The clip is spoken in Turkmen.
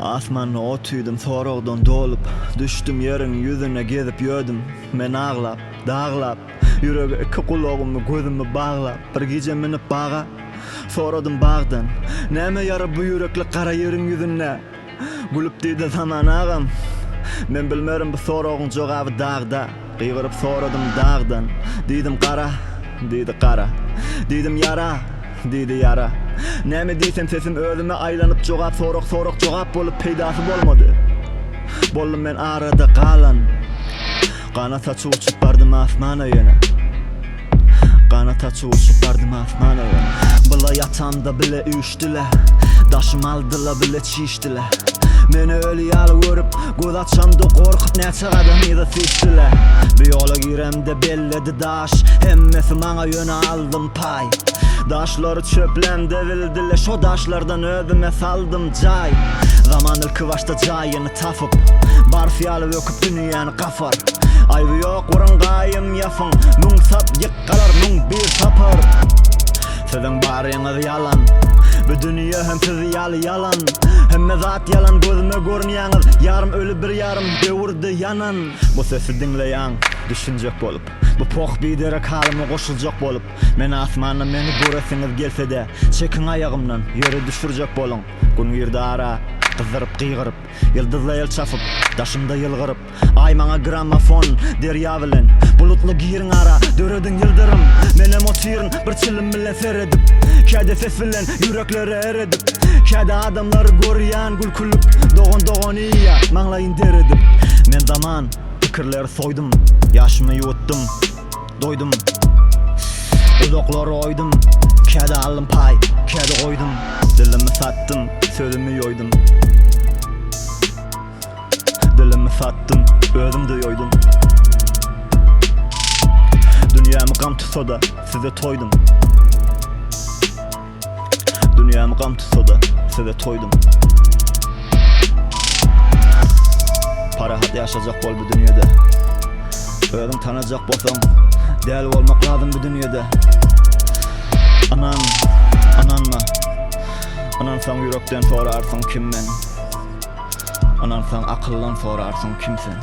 Asmanı otuydım sorogdan dolup, düştüm yerin yüzüne gezip yödüm. Men ağlap, dağlap, yürege iki kulağımı gözümü bağlap, bir gece minip bağa soradım bağdan, näme yara bu yürekli kara yerin yüzüne? Gülüp diýdi zaman ağam, men bilmerim bu soragyň jogaby dağda. Gıygyryp soradım dağdan, diýdim kara, diýdi kara, diýdim yara, diýdi yara. Näme diýsem sesim özüme aýlanyp jogap sorak jogap bolup peýdasy bolmady. Boldum men arada galan, kanat açyp uçup bardym asmana ýene. Kanat açyp uçup bardym asmana ýene. Bula yatamda bile üýşdile, daşym aldyla bile çiýişdile. Meni öli ýaly görüp, göz açamda gorkup näçe gadam ýa-da seçdile. Bir ýola giremde belledi daş, hemmesi maňa ýöne aldım pay. Daşları çöplen devildile, şo daşlardan ödüme saldım cay. Zaman ilki başta cayını tapıp, barfiyalı öküp dünýäni gafar. Aýby ýok urun gaýym ýafyň, müň sap ýykkalar, müň bir sapar. Sizin baryňyz ýalan, bu dünýä hem sizi ýaly ýalan. Hemme zat ýalan, gözüme görnýäňiz, yarım ölü bir yarım döwürde ýanan. Bu sesi dinleýän, düşünjek bolup, bu poh bidere kalymy goşuljak bolup, men asmanda meni göresiňiz gelse-de, çekin aýagymdan ýere düşürjek boluň. Gün ýerde ara gyzyryp gıygyryp, ýyldızla ýel çapyp, daşymda ýylgyryp, ay maňa gramofon derýa bilen, bulutly giýirin ara dörediň ýyldyrym. Menem otyryň bir çylim bilen seredip, käde ses bilen ýürekleri eredip, käde adamlary görýän gülkülüp, dogon ýa maňlaýyn deredip. Men zaman pikirleri soydum, ýaşymy ýuwutdum, doydum, uzoklary oýdum, käde alym pay, käde goýdum, dilimi sattım, sözümü ýoýdum. Dilimi sattım, özümde ýoýdum. Dünýämi gam tutsa-da size toýdum. Dünýämi gam tutsa-da size toýdum. Parahat ýaşajak bol bu dünýede. Özüň tanajak bolsaň, däl bolmak lazım bu dünýede. Ananma. Anan saň ýürekden sorarsyň kim men? Anan saň akyllan sorarsyň kimsen?